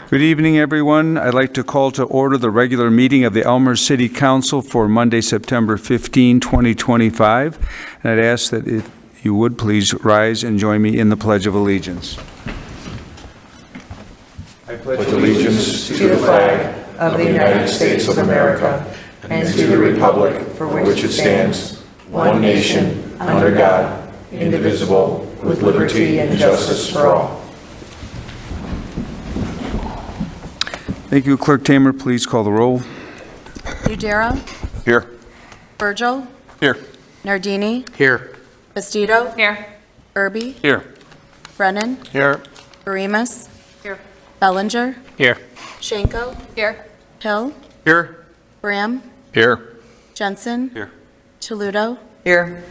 Good evening, everyone. I'd like to call to order the regular meeting of the Elmhurst City Council for Monday, September 15, 2025. And I'd ask that if you would please rise and join me in the Pledge of Allegiance. I pledge allegiance to the flag of the United States of America and to the republic for which it stands, one nation, under God, indivisible, with liberty and justice for all. Thank you. Clerk Tamer, please call the roll. Udera. Here. Virgil. Here. Nardini. Here. Bastido. Here. Irby. Here. Brennan. Here. Barimas. Here. Bellinger. Here. Shanko. Here. Hill. Here. Bram. Here. Jensen. Here. Toludo. Here.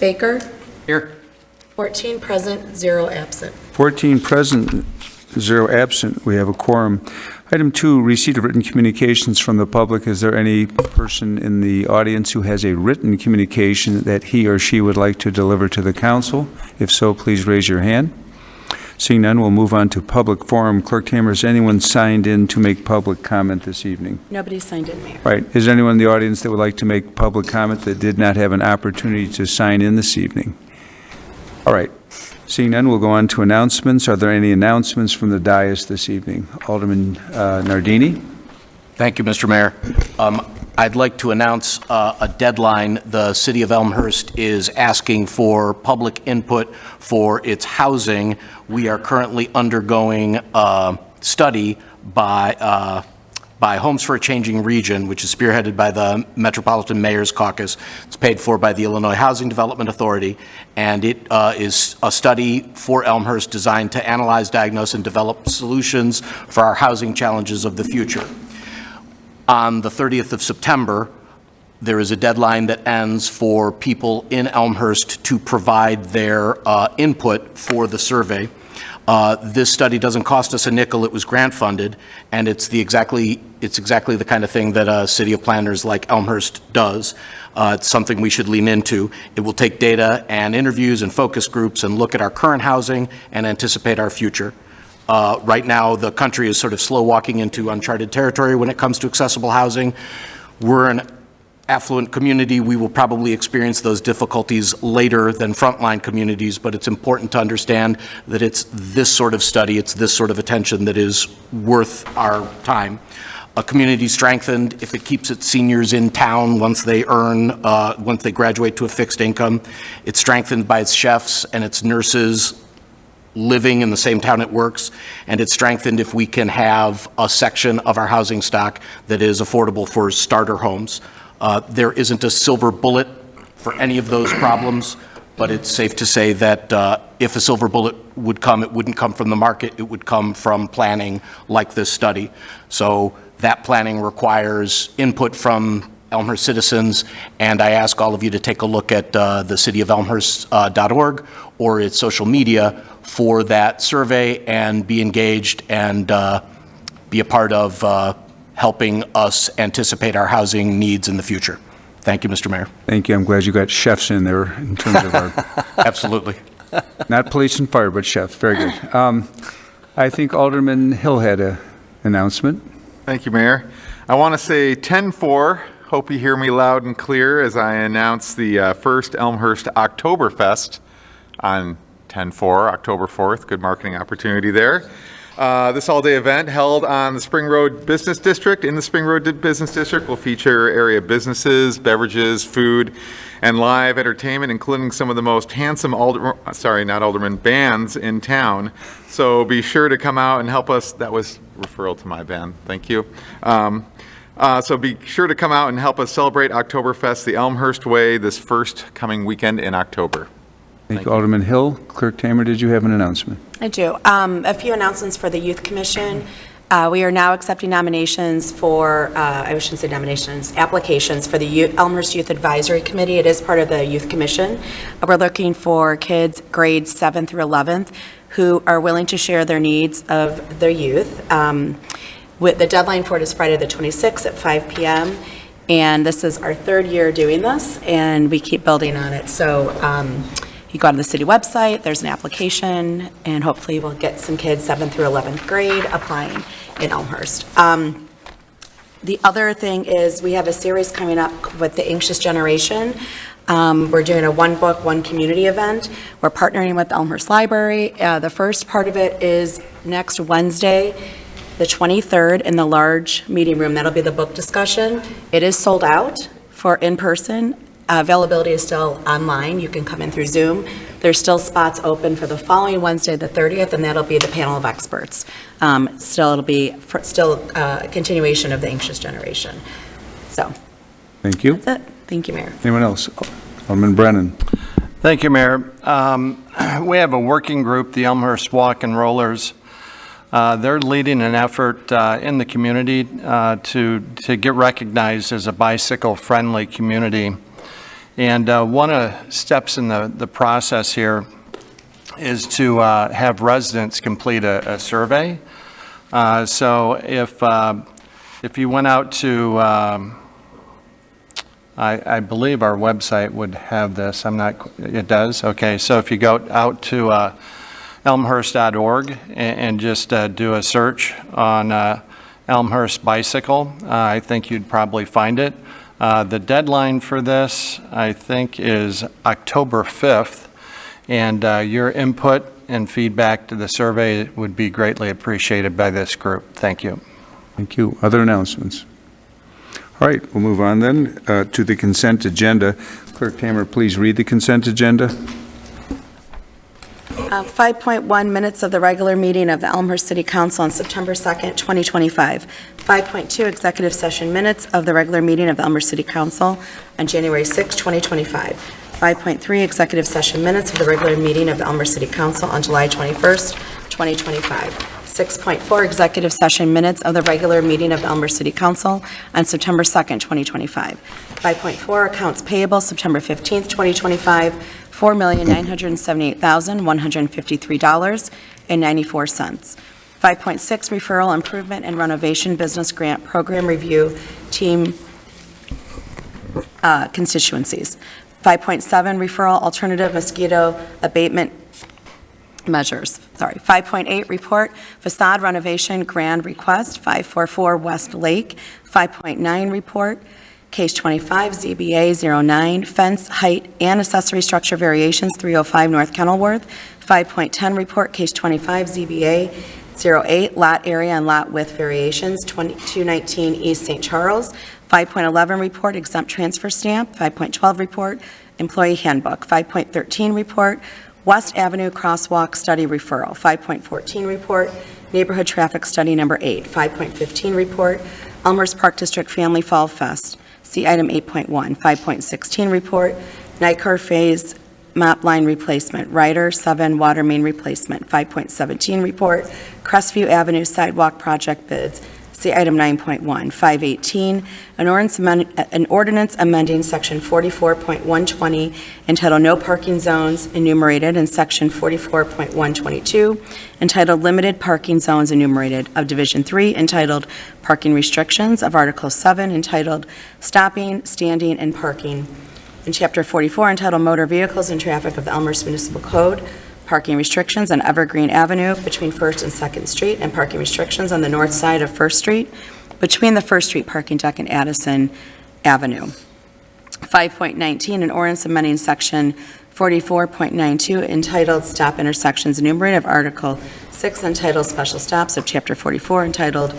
Baker. Here. 14 present, 0 absent. 14 present, 0 absent. We have a quorum. Item 2, receipt of written communications from the public. Is there any person in the audience who has a written communication that he or she would like to deliver to the council? If so, please raise your hand. Seeing none, we'll move on to public forum. Clerk Tamer, is anyone signed in to make public comment this evening? Nobody signed in, Mayor. Right. Is there anyone in the audience that would like to make public comment that did not have an opportunity to sign in this evening? All right. Seeing none, we'll go on to announcements. Are there any announcements from the dais this evening? Alderman Nardini. Thank you, Mr. Mayor. I'd like to announce a deadline. The City of Elmhurst is asking for public input for its housing. We are currently undergoing a study by Homes for a Changing Region, which is spearheaded by the Metropolitan Mayor's Caucus. It's paid for by the Illinois Housing Development Authority, and it is a study for Elmhurst designed to analyze, diagnose, and develop solutions for our housing challenges of the future. On the 30th of September, there is a deadline that ends for people in Elmhurst to provide their input for the survey. This study doesn't cost us a nickel. It was grant funded, and it's exactly the kind of thing that a city of planners like Elmhurst does. It's something we should lean into. It will take data and interviews and focus groups and look at our current housing and anticipate our future. Right now, the country is sort of slow walking into uncharted territory when it comes to accessible housing. We're an affluent community. We will probably experience those difficulties later than frontline communities, but it's important to understand that it's this sort of study, it's this sort of attention that is worth our time. A community strengthened if it keeps its seniors in town once they graduate to a fixed income. It's strengthened by its chefs and its nurses living in the same town it works, and it's strengthened if we can have a section of our housing stock that is affordable for starter homes. There isn't a silver bullet for any of those problems, but it's safe to say that if a silver bullet would come, it wouldn't come from the market, it would come from planning like this study. So that planning requires input from Elmhurst citizens, and I ask all of you to take a look at the cityofelmhurst.org or its social media for that survey and be engaged and be a part of helping us anticipate our housing needs in the future. Thank you, Mr. Mayor. Thank you. I'm glad you got chefs in there in terms of our... Absolutely. Not police and fire, but chefs. Very good. I think Alderman Hill had an announcement. Thank you, Mayor. I want to say 10-4. Hope you hear me loud and clear as I announce the first Elmhurst Oktoberfest on 10-4, October 4th. Good marketing opportunity there. This all-day event held on the Spring Road Business District. In the Spring Road Business District will feature area businesses, beverages, food, and live entertainment, including some of the most handsome bands in town. So be sure to come out and help us. That was referral to my band. Thank you. So be sure to come out and help us celebrate Oktoberfest the Elmhurst way this first coming weekend in October. Thank you, Alderman Hill. Clerk Tamer, did you have an announcement? I do. A few announcements for the Youth Commission. We are now accepting nominations for, I shouldn't say nominations, applications for the Elmhurst Youth Advisory Committee. It is part of the Youth Commission. We're looking for kids grades 7th through 11th who are willing to share their needs of their youth. With the deadline for it is Friday the 26th at 5 p.m. And this is our 3rd year doing this, and we keep building on it. So You go to the city website, there's an application, and hopefully we'll get some kids 7th through 11th grade applying in Elmhurst. The other thing is we have a series coming up with the Anxious Generation. We're doing a one book, one community event. We're partnering with the Elmhurst Library. The first part of it is next Wednesday, the 23rd, in the large meeting room. That'll be the book discussion. It is sold out for in-person. Availability is still online. You can come in through Zoom. There's still spots open for the following Wednesday, the 30th, and that'll be the panel of experts. It'll be a continuation of the Anxious Generation. So, Thank you. that's it. Thank you, Mayor. Anyone else? Alderman Brennan. Thank you, Mayor. We have a working group, the Elmhurst Walk and Rollers. They're leading an effort in the community to get recognized as a bicycle-friendly community. And one of the steps in the process here is to have residents complete a survey. So if you went out to, I believe our website would have this. It does? Okay, so if you go out to elmhurst.org and just do a search on Elmhurst bicycle, I think you'd probably find it. The deadline for this, I think, is October 5th, and your input and feedback to the survey would be greatly appreciated by this group. Thank you. Thank you. Other announcements? All right, we'll move on then to the consent agenda. Clerk Tamer, please read the consent agenda. 5.1 minutes of the regular meeting of the Elmhurst City Council on September 2nd, 2025. 5.2 executive session minutes of the regular meeting of the Elmhurst City Council on January 6, 2025. 5.3 executive session minutes of the regular meeting of the Elmhurst City Council on July 21st, 2025. 6.4 executive session minutes of the regular meeting of the Elmhurst City Council on September 2nd, 2025. 5.4 accounts payable September 15th, 2025, $4,978,153.94. 5.6 referral improvement and renovation business grant program review team constituencies. 5.7 referral alternative mosquito abatement measures. 5.8 report facade renovation grand request 544 West Lake. 5.9 report Case 25, ZBA 09, fence height and accessory structure variations, 305 North Kenilworth. 5.10 report, Case 25, ZBA 08, lot area and lot width variations, 219 East St. Charles. 5.11 report, exempt transfer stamp. 5.12 report, employee handbook. 5.13 report, West Avenue crosswalk study referral. 5.14 report, neighborhood traffic study number 8. 5.15 report, Elmhurst Park District Family Fall Fest. See item 8.1. 5.16 report, Nycar phase map line replacement, Ryder 7 water main replacement. 5.17 report, Crestview Avenue sidewalk project bids. See item 9.1. 5.18, an ordinance amending section 44.120 entitled No Parking Zones enumerated, and section 44.122 entitled Limited Parking Zones enumerated of Division 3 entitled Parking Restrictions of Article 7 entitled Stopping, Standing, and Parking, in Chapter 44 entitled Motor Vehicles and Traffic of the Elmhurst Municipal Code, parking restrictions on Evergreen Avenue between 1st and 2nd Street, and parking restrictions on the north side of 1st Street between the 1st Street parking deck and Addison Avenue. 5.19, an ordinance amending section 44.92 entitled Stop Intersections enumerated of Article 6 entitled Special Stops of Chapter 44 entitled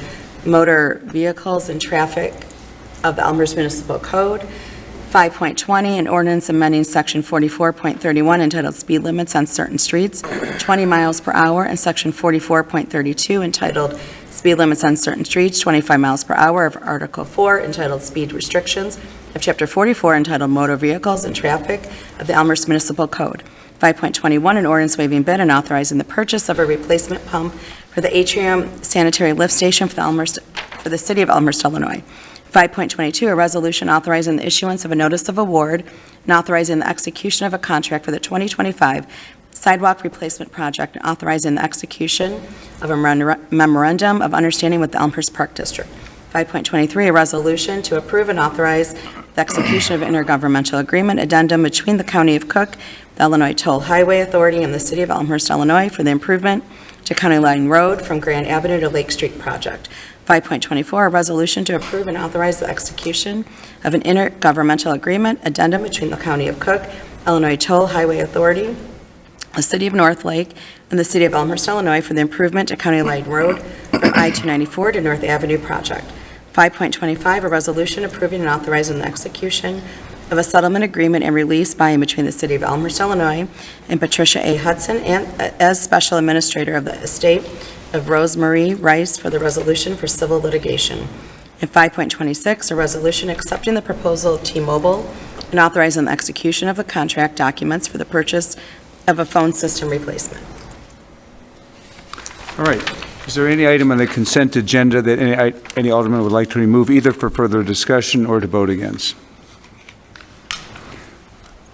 Motor Vehicles and Traffic of the Elmhurst Municipal Code. 5.20, an ordinance amending section 44.31 entitled Speed Limits on Certain Streets, 20 miles per hour, and section 44.32 entitled Speed Limits on Certain Streets, 25 miles per hour of Article 4 entitled Speed Restrictions of Chapter 44 entitled Motor Vehicles and Traffic of the Elmhurst Municipal Code. 5.21, an ordinance waiving bid and authorizing the purchase of a replacement pump for the atrium sanitary lift station for the city of Elmhurst, Illinois. 5.22, a resolution authorizing the issuance of a notice of award and authorizing the execution of a contract for the 2025 sidewalk replacement project, and authorizing the execution of a memorandum of understanding with the Elmhurst Park District. 5.23, a resolution to approve and authorize the execution of intergovernmental agreement addendum between the County of Cook, the Illinois Toll Highway Authority, and the City of Elmhurst, Illinois for the improvement to County Line Road from Grand Avenue to Lake Street project. 5.24, a resolution to approve and authorize the execution of an intergovernmental agreement addendum between the County of Cook, Illinois Toll Highway Authority, the City of North Lake, and the City of Elmhurst, Illinois for the improvement to County Line Road from I-294 to North Avenue project. 5.25, a resolution approving and authorizing the execution of a settlement agreement and release by and between the City of Elmhurst, Illinois, and Patricia A. Hudson and as Special Administrator of the estate of Rosemary Rice for the resolution for civil litigation. And 5.26, a resolution accepting the proposal of T-Mobile and authorizing the execution of the contract documents for the purchase of a phone system replacement. All right. Is there any item on the consent agenda that any alderman would like to remove, either for further discussion or to vote against?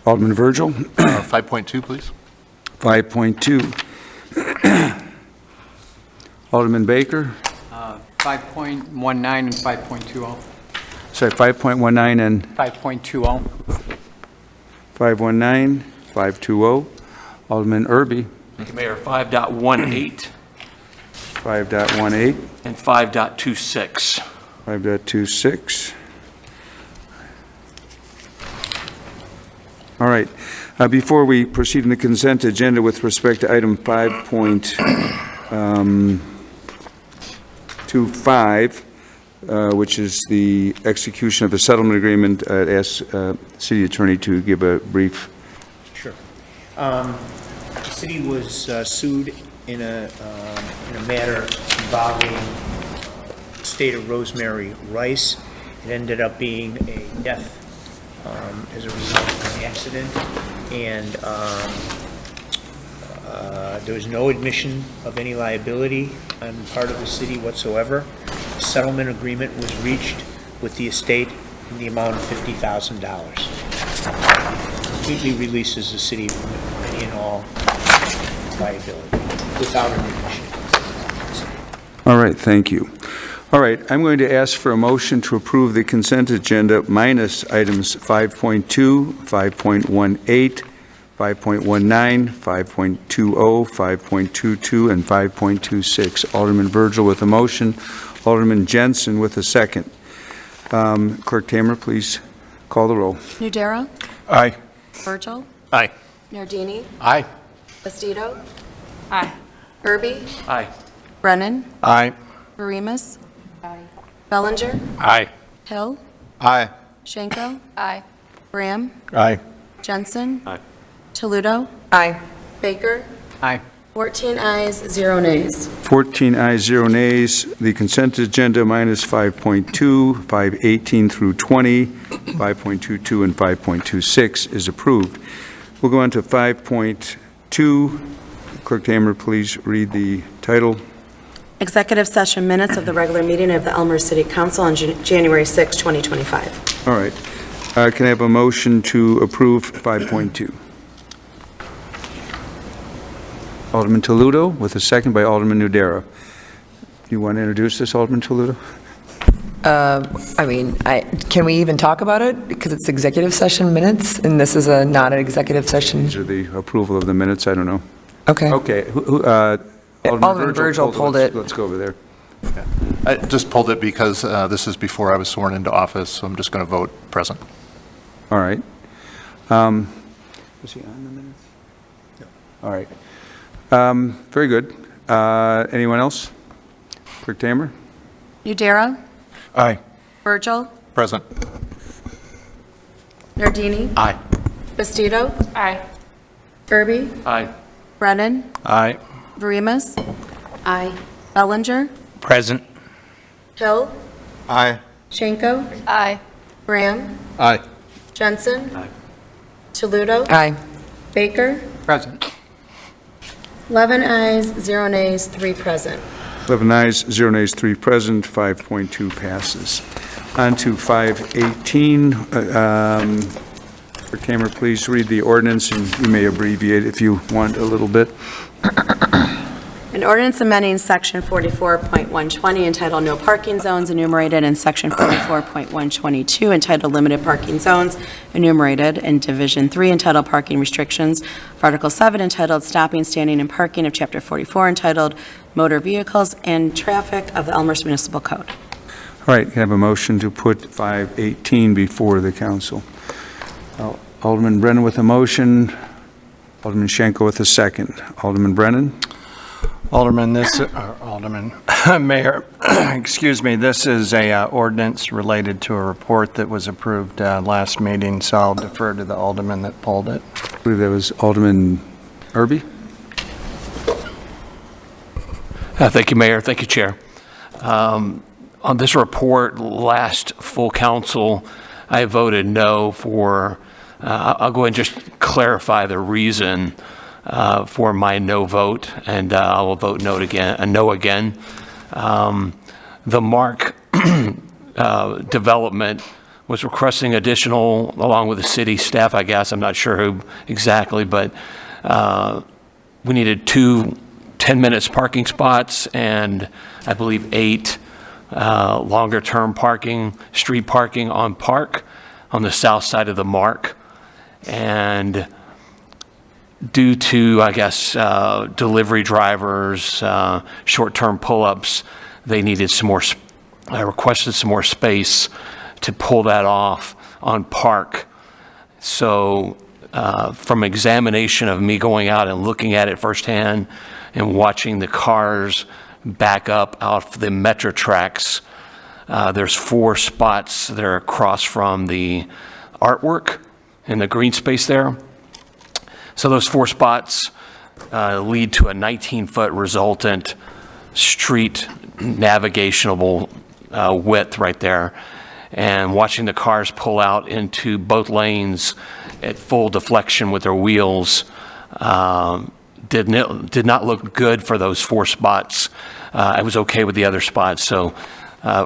Alderman Virgil? 5.2, please. 5.2. Alderman Baker? 5.19 and 5.20. Sorry, 5.19 and 5.20. 519, 520. Alderman Irby? Thank you, Mayor. 5.18 5.18. and 5.26. 5.26. All right. Before we proceed in the consent agenda with respect to item 5.25, which is the execution of a settlement agreement, I'd ask City Attorney to give a brief. Sure. The city was sued in a matter involving the state of Rosemary Rice. It ended up being a death as a result of an accident, and there was no admission of any liability on part of the city whatsoever. A settlement agreement was reached with the estate in the amount of $50,000. Completely releases the city from any and all liability without an admission. All right, thank you. All right, I'm going to ask for a motion to approve the consent agenda minus items 5.2, 5.18, 5.19, 5.20, 5.22, and 5.26. Alderman Virgil with a motion, Alderman Jensen with a second. Clerk Tamer, please call the roll. Nudera? Aye. Virgil? Aye. Nardini? Aye. Bastido? Aye. Irby? Aye. Brennan? Aye. Varimas? Bellinger? Aye. Hill? Aye. Shanko? Aye. Graham? Aye. Jensen? Aye. Toledo? Aye. Baker? Aye. 14 ayes, 0 nays. 14 ayes, 0 nays. The consent agenda minus 5.2, 5.18 through 20, 5.22, and 5.26 is approved. We'll go on to 5.2. Clerk Tamer, please read the title. Executive session minutes of the regular meeting of the Elmhurst City Council on January 6, 2025. All right. Can I have a motion to approve 5.2? Alderman Toledo with a second by Alderman Nudera. You want to introduce this, Alderman Toledo? Can we even talk about it? Because it's executive session minutes, and this is not an executive session. These are the approval of the minutes, I don't know. Okay. Okay. Alderman Virgil pulled it. Let's go over there. I just pulled it because this is before I was sworn into office, so I'm just going to vote present. All right. Was he on the minutes? No. All right. Very good. Anyone else? Clerk Tamer? Nudera? Aye. Virgil? Present. Nardini? Aye. Bastido? Aye. Irby? Aye. Brennan? Aye. Varimas? Aye. Bellinger? Present. Hill? Aye. Shanko? Aye. Graham? Aye. Jensen? Aye. Toledo? Aye. Baker? Present. 11 ayes, 0 nays, 3 present. 11 ayes, 0 nays, 3 present, 5.2 passes. On to 5.18. Clerk Tamer, please read the ordinance, and you may abbreviate if you want a little bit. An An ordinance amending Section 44.120 entitled No Parking Zones enumerated and Section 44.122 entitled Limited Parking Zones enumerated in Division 3 entitled Parking Restrictions for Article 7 entitled Stopping, Standing, and Parking of Chapter 44 entitled Motor Vehicles and Traffic of the Elmhurst Municipal Code. All right, can I have a motion to put 518 before the council? Alderman Brennan with a motion, Alderman Schenko with a second. Alderman Brennan? Alderman, Mayor, excuse me, this is a ordinance related to a report that was approved last meeting, so I'll defer to the alderman that pulled it. I believe that was Alderman Irby. Thank you, Mayor. Thank you, Chair. On this report, last full council, I voted no for, I'll go ahead and just clarify the reason for my no vote, and I will vote no again. The Mark development was requesting additional, along with the city staff, I guess, I'm not sure who exactly, but we needed 2 10-minute parking spots and I believe 8 longer-term parking, street parking on Park on the south side of the Mark. And due to, I guess, delivery drivers, short-term pull-ups, they needed some more, I requested some more space to pull that off on Park. So from examination of me going out and looking at it firsthand and watching the cars back up off the metro tracks, there's 4 spots that are across from the artwork in the green space there. So those 4 spots lead to a 19-foot resultant street navigational width right there. And watching the cars pull out into both lanes at full deflection with their wheels did not look good for those 4 spots. I was okay with the other spots. So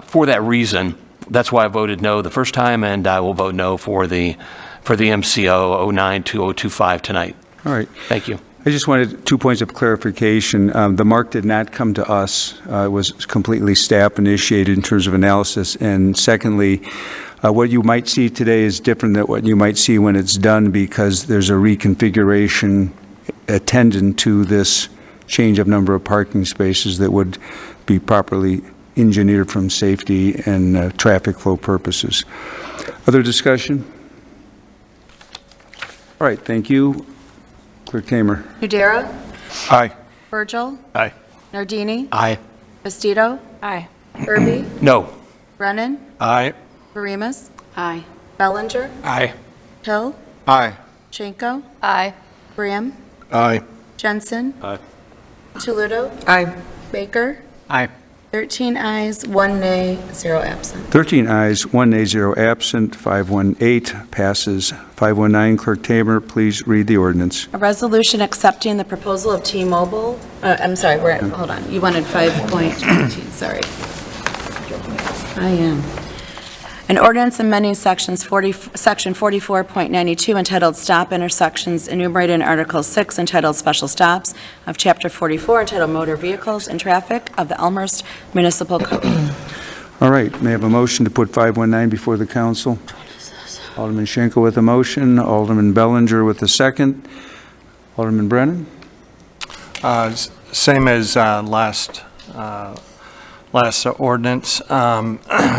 for that reason, that's why I voted no the first time, and I will vote no for the MCO 092025 tonight. All right. Thank you. I just wanted 2 points of clarification. The mark did not come to us. It was completely staff initiated in terms of analysis. And secondly, what you might see today is different than what you might see when it's done, because there's a reconfiguration attendant to this change of number of parking spaces that would be properly engineered from safety and traffic flow purposes. Other discussion? All right, thank you. Clerk Tamer. Nudera? Aye. Virgil? Aye. Nardini? Aye. Bastido? Aye. Irby? No. Brennan? Aye. Varimas? Aye. Bellinger? Aye. Hill? Aye. Schenko? Aye. Graham? Aye. Jensen? Aye. Toludo? Aye. Baker? Aye. 13 ayes, 1 nay, 0 absent. 13 ayes, 1 nay, 0 absent, 518 passes. 519, Clerk Tamer, please read the ordinance. A resolution accepting the proposal of T-Mobile, I'm sorry, hold on, you wanted 5.18, sorry. I am. An ordinance amending Section 44.92 entitled Stop Intersections enumerated in Article 6 entitled Special Stops of Chapter 44 entitled Motor Vehicles and Traffic of the Elmhurst Municipal Code. All right, may I have a motion to put 519 before the council? Alderman Schenko with a motion, Alderman Bellinger with a second. Alderman Brennan? Same as last ordinance.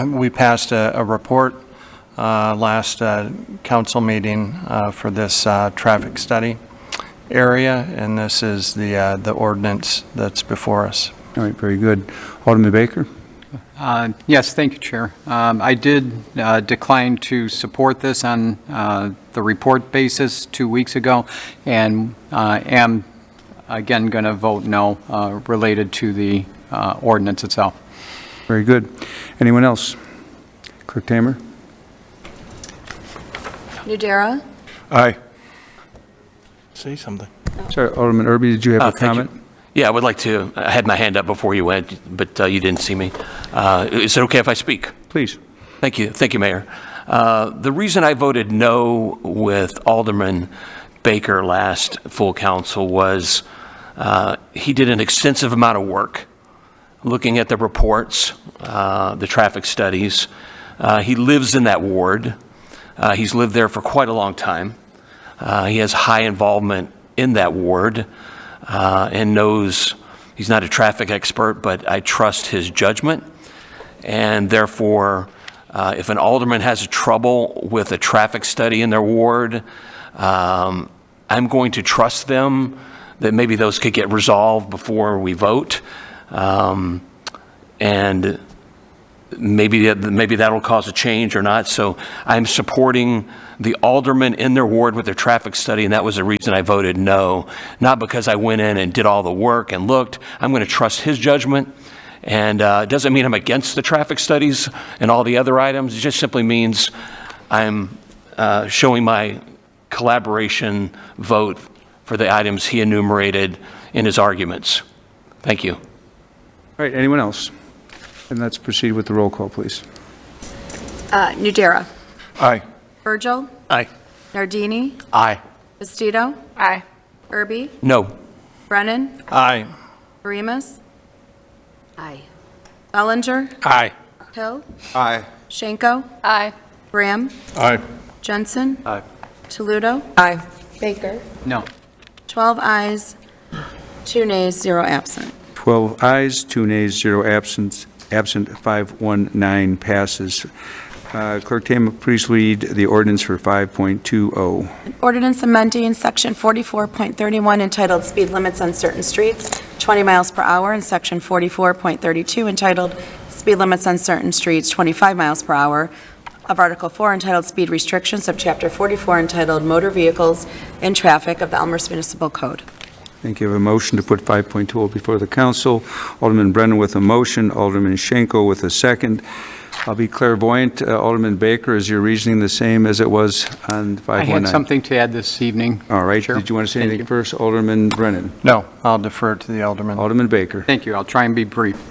We passed a report last council meeting for this traffic study area, and this is the ordinance that's before us. All right, very good. Alderman Baker? Yes, thank you, Chair. I did decline to support this on the report basis 2 weeks ago, and am again going to vote no related to the ordinance itself. Very good. Anyone else? Clerk Tamer? Nudera? Aye. Say something. Sorry, Alderman Irby, did you have a comment? Yeah, I would like to, I had my hand up before you went, but you didn't see me. Is it okay if I speak? Please. Thank you. Thank you, Mayor. The reason I voted no with Alderman Baker last full council was He did an extensive amount of work looking at the reports, the traffic studies. He lives in that ward. He's lived there for quite a long time. He has high involvement in that ward and knows he's not a traffic expert, but I trust his judgment. And therefore, if an alderman has trouble with a traffic study in their ward, I'm going to trust them that maybe those could get resolved before we vote. And maybe that'll cause a change or not. So I'm supporting the aldermen in their ward with their traffic study, and that was the reason I voted no. Not because I went in and did all the work and looked. I'm going to trust his judgment. And it doesn't mean I'm against the traffic studies and all the other items. It just simply means I'm showing my collaboration vote for the items he enumerated in his arguments. Thank you. All right, anyone else? And let's proceed with the roll call, please. Nudera. Aye. Virgil. Aye. Nardini. Aye. Bastido. Aye. Irby. No. Brennan. Aye. Arimas. Aye. Bellinger. Aye. Hill. Aye. Shanko. Aye. Graham. Aye. Jensen. Aye. Toludo. Aye. Baker. No. 12 ayes, 2 nays, 0 absent. 12 ayes, 2 nays, 0 absent, 519 passes. Clerk Tama, please read the ordinance for 5.20. Ordinance amending Section 44.31 entitled Speed Limits on Certain Streets, 20 miles per hour, and Section 44.32 entitled Speed Limits on Certain Streets, 25 miles per hour, of Article 4 entitled Speed Restrictions of Chapter 44 entitled Motor Vehicles and Traffic of the Elmhurst Municipal Code. Thank you. I have a motion to put 5.20 before the council. Alderman Brennan with a motion, Alderman Shanko with a second. I'll be clairvoyant. Alderman Baker, is your reasoning the same as it was on 519? I had something to add this evening. All right. Chair. Did you want to say Thank anything you. first? Alderman Brennan. No, I'll defer to the alderman. Alderman Baker. Thank you. I'll try and be brief.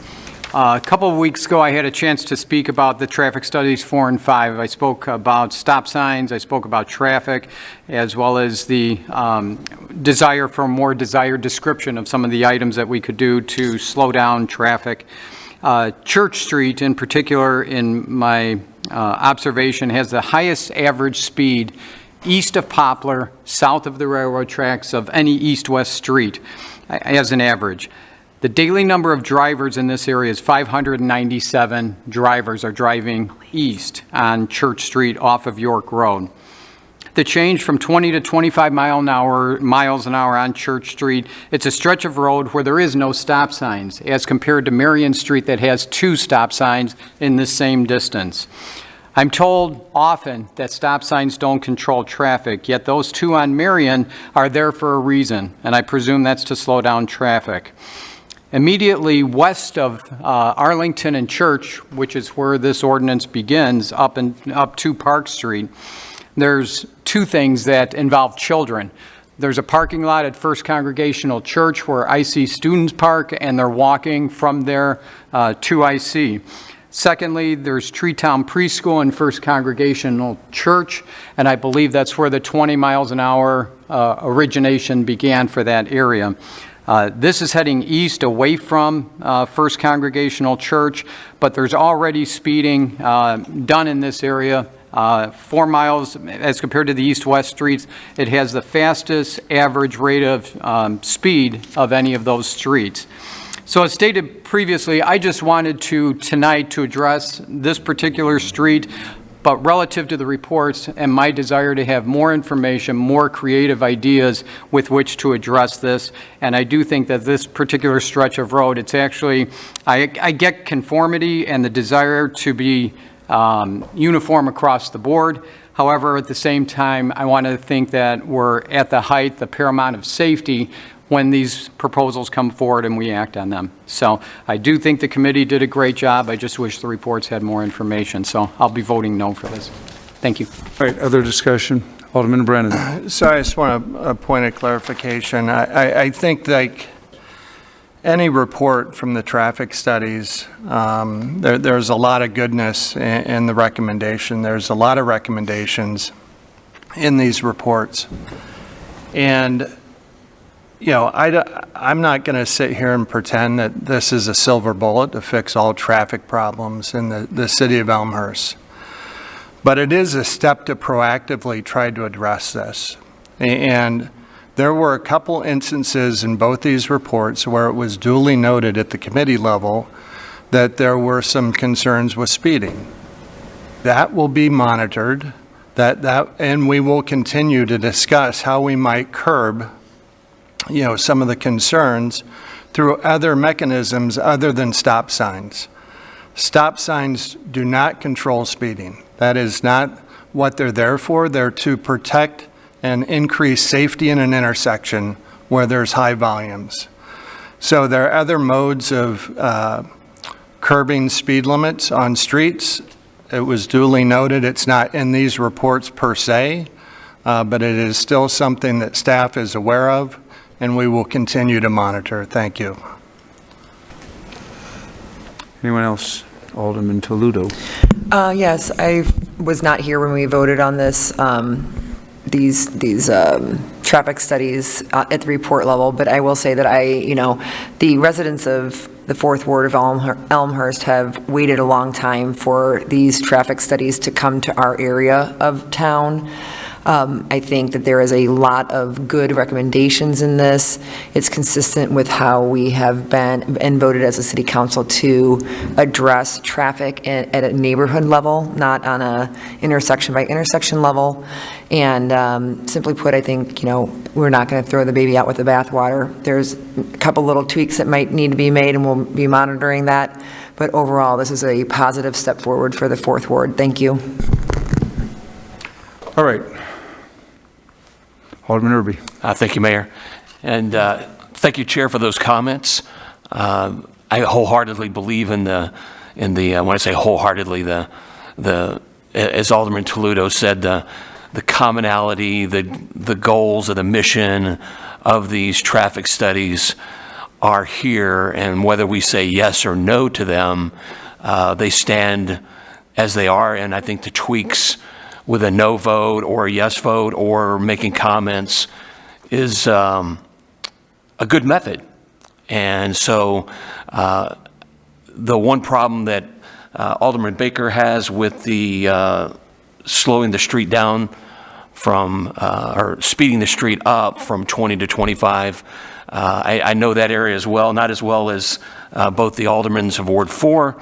A couple of weeks ago, I had a chance to speak about the traffic studies 4 and 5. I spoke about stop signs, I spoke about traffic, as well as the desire for a more desired description of some of the items that we could do to slow down traffic. Church Street, in particular, in my observation, has the highest average speed east of Poplar, south of the railroad tracks of any east-west street, as an average. The daily number of drivers in this area is 597 drivers are driving east on Church Street off of York Road. The change from 20 to 25 miles an hour on Church Street, it's a stretch of road where there is no stop signs as compared to Marion Street that has 2 stop signs in the same distance. I'm told often that stop signs don't control traffic, yet those 2 on Marion are there for a reason, and I presume that's to slow down traffic. Immediately west of Arlington and Church, which is where this ordinance begins, up to Park Street, there's 2 things that involve children. There's a parking lot at First Congregational Church where I see students park, and they're walking from there to IC. Secondly, there's Treetown Preschool and First Congregational Church, and I believe that's where the 20 miles an hour origination began for that area. This is heading east away from First Congregational Church, but there's already speeding done in this area. 4 miles as compared to the east-west streets. It has the fastest average rate of speed of any of those streets. So as stated previously, I just wanted tonight to address this particular street, but relative to the reports and my desire to have more information, more creative ideas with which to address this. And I do think that this particular stretch of road, it's actually, I get conformity and the desire to be uniform across the board. However, at the same time, I want to think that we're at the height, the paramount of safety when these proposals come forward and we act on them. So I do think the committee did a great job. I just wish the reports had more information. So I'll be voting no for this. Thank you. All right, other discussion? Alderman Brennan. So I just want a point of clarification. I think like any report from the traffic studies, there's a lot of goodness in the recommendation. There's a lot of recommendations in these reports. And I'm not going to sit here and pretend that this is a silver bullet to fix all traffic problems in the city of Elmhurst. But it is a step to proactively try to address this. And there were a couple instances in both these reports where it was duly noted at the committee level that there were some concerns with speeding. That will be monitored, and we will continue to discuss how we might curb some of the concerns through other mechanisms other than stop signs. Stop signs do not control speeding. That is not what they're there for. They're to protect and increase safety in an intersection where there's high volumes. So there are other modes of curbing speed limits on streets. It was duly noted it's not in these reports per se, but it is still something that staff is aware of, and we will continue to monitor. Thank you. Anyone else? Alderman Toledo. Yes, I was not here when we voted on this, these traffic studies at the report level, but I will say that the residents of the 4th Ward of Elmhurst have waited a long time for these traffic studies to come to our area of town. I think that there is a lot of good recommendations in this. It's consistent with how we have been and voted as a city council to address traffic at a neighborhood level, not on a intersection by intersection level. And simply put, I think, we're not going to throw the baby out with the bathwater. There's a couple little tweaks that might need to be made, and we'll be monitoring that. But overall, this is a positive step forward for the 4th Ward. Thank you. All right. Alderman Irby. Thank you, Mayor. And thank you, Chair, for those comments. I wholeheartedly believe in the when I say wholeheartedly, as Alderman Toledo said, the commonality, the goals of the mission of these traffic studies are here, and whether we say yes or no to them, they stand as they are, and I think the tweaks with a no vote or a yes vote or making comments is a good method. And so the one problem that Alderman Baker has with the slowing the street down from, or speeding the street up from 20 to 25, I know that area as well, not as well as both the aldermans of Ward 4,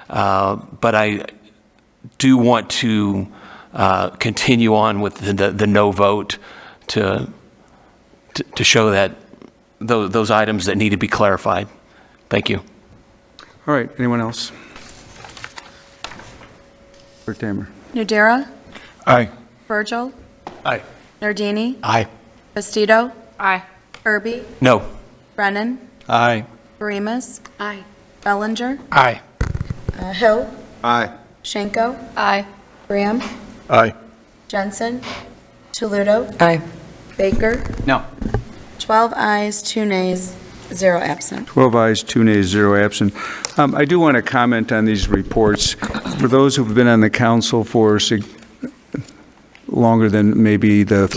but I do want to continue on with the no vote to show that those items that need to be clarified. Thank you. All right, anyone else? Clerk Damer. Nudera? Aye. Virgil? Aye. Nardini? Aye. Bastido? Aye. Irby? No. Brennan? Aye. Barimas? Aye. Bellinger? Aye. Hill? Aye. Schenko? Aye. Graham? Aye. Jensen? Toledo? Aye. Baker? No. 12 ayes, 2 nays, 0 absent. 12 ayes, 2 nays, 0 absent. I do want to comment on these reports. For those who've been on the council for longer than maybe the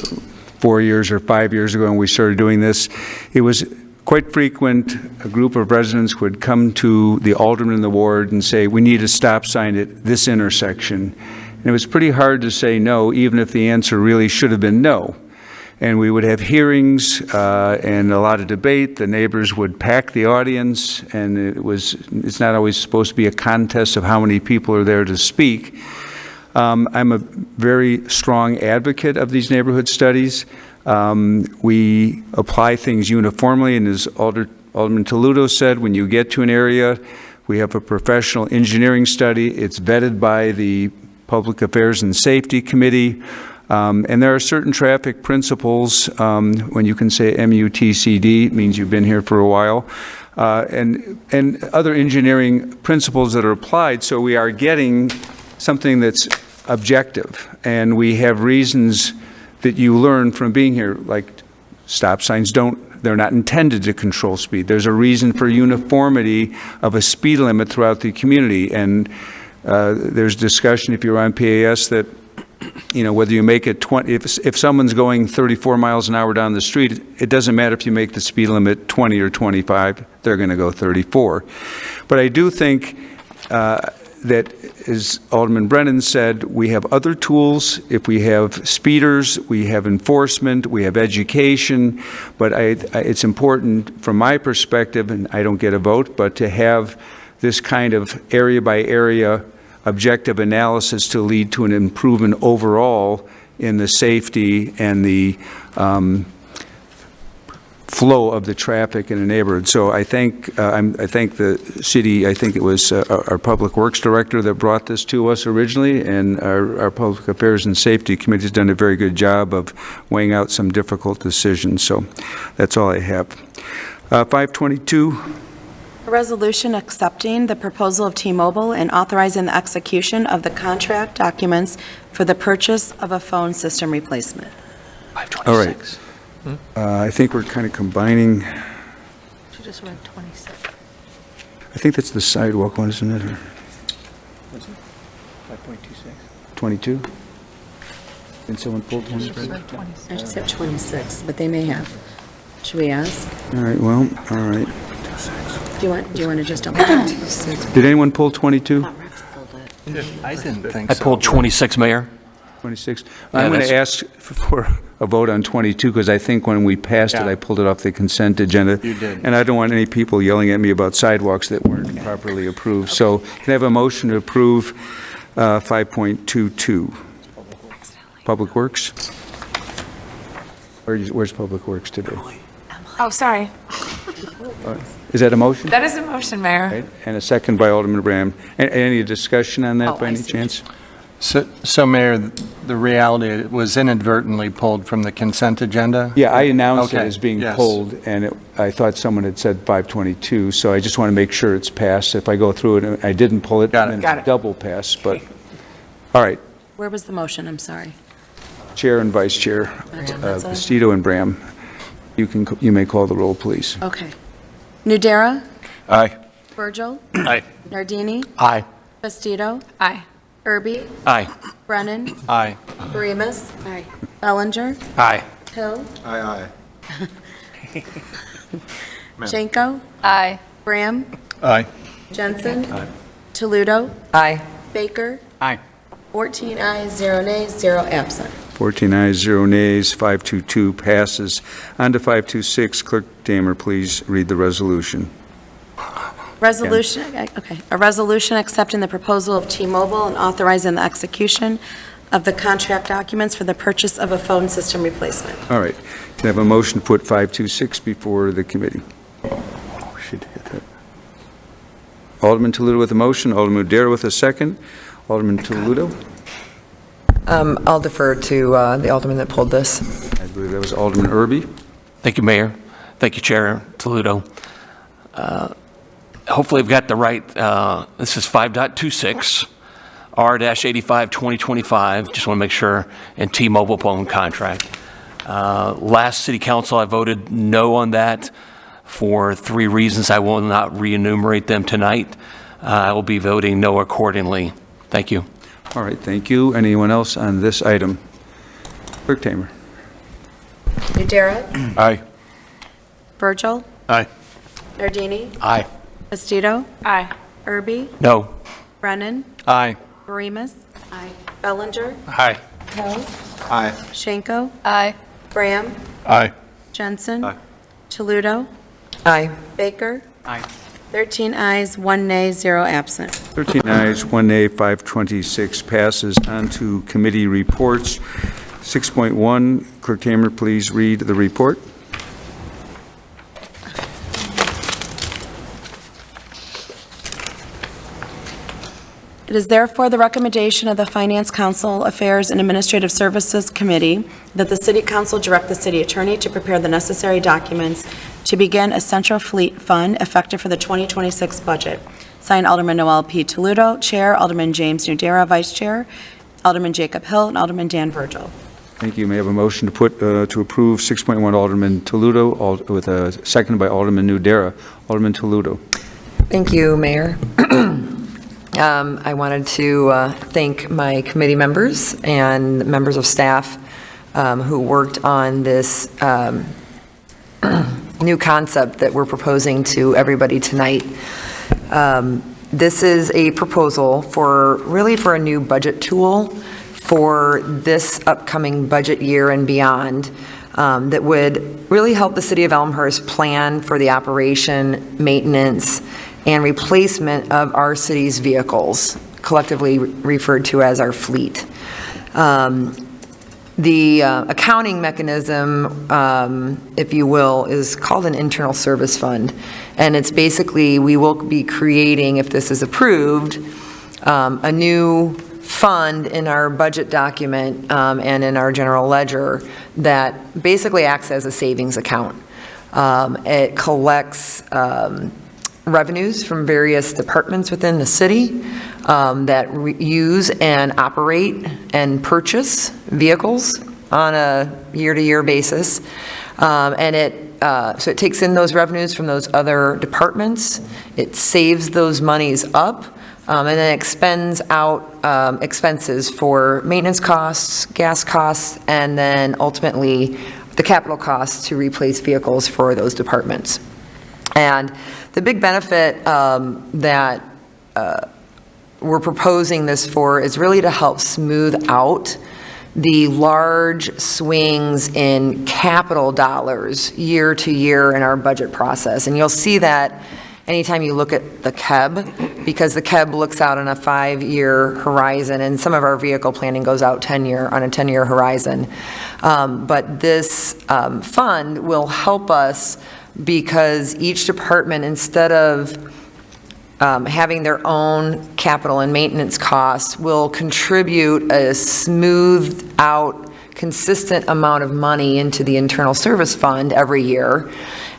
4 years or 5 years ago when we started doing this, it was quite frequent. A group of residents would come to the alderman in the ward and say, we need a stop sign at this intersection. And it was pretty hard to say no, even if the answer really should have been no. And we would have hearings and a lot of debate. The neighbors would pack the audience, and it's not always supposed to be a contest of how many people are there to speak. I'm a very strong advocate of these neighborhood studies. We apply things uniformly, and as Alderman Toledo said, when you get to an area, we have a professional engineering study. It's vetted by the Public Affairs and Safety Committee. And there are certain traffic principles, when you can say MUTCD, it means you've been here for a while, and other engineering principles that are applied, so we are getting something that's objective, and we have reasons that you learn from being here, like stop signs they're not intended to control speed. There's a reason for uniformity of a speed limit throughout the community, and there's discussion, if you're on PAS, that whether you make it 20, if someone's going 34 miles an hour down the street, it doesn't matter if you make the speed limit 20 or 25, they're going to go 34. But I do think that, as Alderman Brennan said, we have other tools. If we have speeders, we have enforcement, we have education, but it's important from my perspective, and I don't get a vote, but to have this kind of area-by-area objective analysis to lead to an improvement overall in the safety and the flow of the traffic in the neighborhood. So I thank the city. I think it was our Public Works Director that brought this to us originally, and our Public Affairs and Safety Committee has done a very good job of weighing out some difficult decisions. So that's all I have. 522. A resolution accepting the proposal of T-Mobile and authorizing the execution of the contract documents for the purchase of a phone system replacement. 526. All right. I think we're kind of combining. She just read 26. I think that's the sidewalk one, isn't it? Or Was it 5.26? 22? Did someone pull 26? I just have 26, but they may have. Should we ask? All right, well, all right. Do you want to just double check? Did anyone pull 22? I didn't think I so. pulled 26, Mayor. 26? Yeah, I'm going that's- to ask for a vote on 22, because I think when we passed it, Yeah. I pulled it off the consent agenda. You did. And I don't want any people yelling at me about sidewalks that weren't properly approved. So can I have a motion to approve 5.22? Public Works? Where's Public Works today? Oh, sorry. Is that a motion? That is a motion, Mayor. Right. And a second by Alderman Bram. Any discussion on that Oh, by I any see. chance? So Mayor, the reality, it was inadvertently pulled from the consent agenda? Yeah, I announced it Okay, as being yes. pulled, and I thought someone had said 522, so I just want to make sure it's passed. If I go through it and I didn't pull it, Got it. then Got it's it. double pass, but, all right, Where was the motion? I'm sorry. Chair and Vice Chair, That's all. Bastido and Bram, you may call the roll, please. Okay. Nudera? Aye. Virgil? Aye. Nardini? Aye. Bastido? Aye. Irby? Aye. Brennan? Aye. Karimis? Aye. Bellinger? Aye. Hill? Aye, aye. Shanko? Aye. Graham? Aye. Jensen? Toledo? Aye. Baker? Aye. 14 ayes, 0 nays, 0 absent. 14 ayes, 0 nays, 522 passes. On to 526, Clerk Damer, please read the resolution. Resolution, okay. A resolution accepting the proposal of T-Mobile and authorizing the execution of the contract documents for the purchase of a phone system replacement. All right, can I have a motion to put 526 before the committee? Oh, should hit that. Alderman Toledo with a motion, Alderman Udera with a second. Alderman Toledo? I'll defer to the alderman that pulled this. I believe that was Alderman Irby. Thank you, Mayor. Thank you, Chair Toledo. Hopefully I've got the right, this is 5.26, R-85 2025, just want to make sure, and T-Mobile phone contract. Last city council, I voted no on that for 3 reasons. I will not re-enumerate them tonight. I will be voting no accordingly. Thank you. All right, thank you. Anyone else on this item? Clerk Tamer. Nudera? Aye. Virgil? Aye. Nardini? Aye. Bastido? Aye. Irby? No. Brennan? Aye. Karimis? Aye. Bellinger? Aye. Hill? Aye. Shanko? Aye. Graham? Aye. Jensen? Aye. Toledo? Aye. Baker? Aye. 13 ayes, 1 nay, 0 absent. 13 ayes, 1 nay, 526 passes. On to committee reports. 6.1, Clerk Tamer, please read the report. It is therefore the recommendation of the Finance Council Affairs and Administrative Services Committee that the City Council direct the city attorney to prepare the necessary documents to begin a central fleet fund effective for the 2026 budget. Signed, Alderman Noel P. Toledo, Chair, Alderman James Nudera, Vice Chair, Alderman Jacob Hill, and Alderman Dan Virgil. Thank you. May I have a motion to put, to approve 6.1 Alderman Toledo with a second by Alderman Nudera. Alderman Toledo. Thank you, Mayor. I wanted to thank my committee members and members of staff who worked on this new concept that we're proposing to everybody tonight. This is a proposal for a new budget tool for this upcoming budget year and beyond that would really help the city of Elmhurst plan for the operation, maintenance, and replacement of our city's vehicles, collectively referred to as our fleet. The accounting mechanism, if you will, is called an internal service fund. And it's basically, we will be creating, if this is approved, a new fund in our budget document and in our general ledger that basically acts as a savings account. It collects revenues from various departments within the city that use and operate and purchase vehicles on a year-to-year basis. So it takes in those revenues from those other departments, it saves those monies up, and then expends out expenses for maintenance costs, gas costs, and then ultimately the capital costs to replace vehicles for those departments. And the big benefit that we're proposing this for is really to help smooth out the large swings in capital dollars year to year in our budget process. And you'll see that anytime you look at the KEB, because the KEB looks out on a 5-year horizon, and some of our vehicle planning goes out on a 10-year horizon. But this fund will help us because each department, instead of having their own capital and maintenance costs, will contribute a smoothed out, consistent amount of money into the internal service fund every year.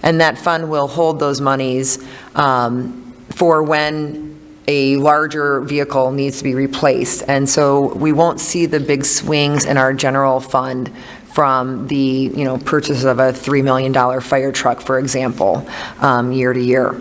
And that fund will hold those monies for when a larger vehicle needs to be replaced. And so we won't see the big swings in our general fund from the purchase of a $3 million fire truck, for example, year to year.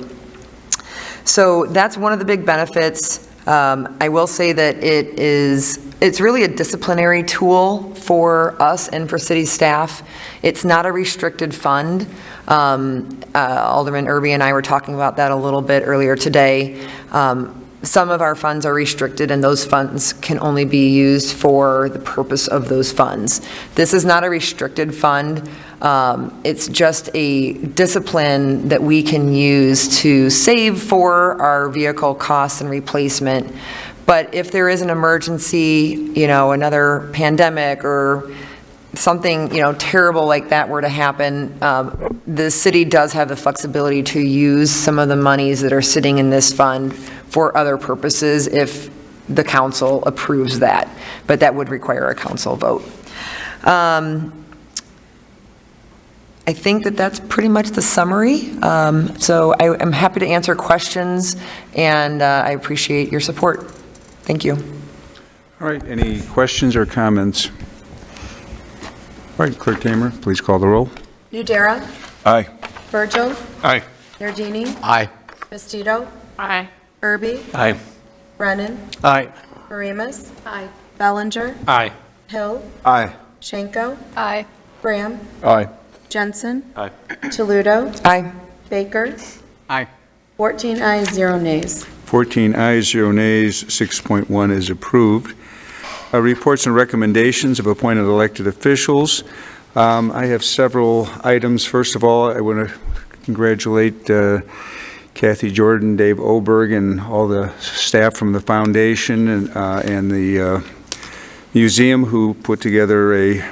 So that's one of the big benefits. I will say that it's really a disciplinary tool for us and for city staff. It's not a restricted fund. Alderman Irby and I were talking about that a little bit earlier today. Some of our funds are restricted, and those funds can only be used for the purpose of those funds. This is not a restricted fund. It's just a discipline that we can use to save for our vehicle costs and replacement. But if there is an emergency, another pandemic or something, terrible like that were to happen, the city does have the flexibility to use some of the monies that are sitting in this fund for other purposes if the council approves that. But that would require a council vote. I think that that's pretty much the summary. So I'm happy to answer questions, and I appreciate your support. Thank you. All right, any questions or comments? All right, Clerk Tamer, please call the roll. Nudera, Aye. Virgil, Aye. Nardini, Aye. Bastido, Aye. Irby, Aye. Brennan, Aye. Paramus, Bellinger, Aye. Hill, Aye. Schenko, Aye. Graham, Aye. Jensen, Aye. Toludo, Aye. Baker, Aye. 14 ayes, 0 nays. 14 ayes, 0 nays, 6.1 is approved. Reports and recommendations of appointed elected officials. I have several items. First of all, I want to congratulate Kathy Jordan, Dave Oberg, and all the staff from the foundation and the museum who put together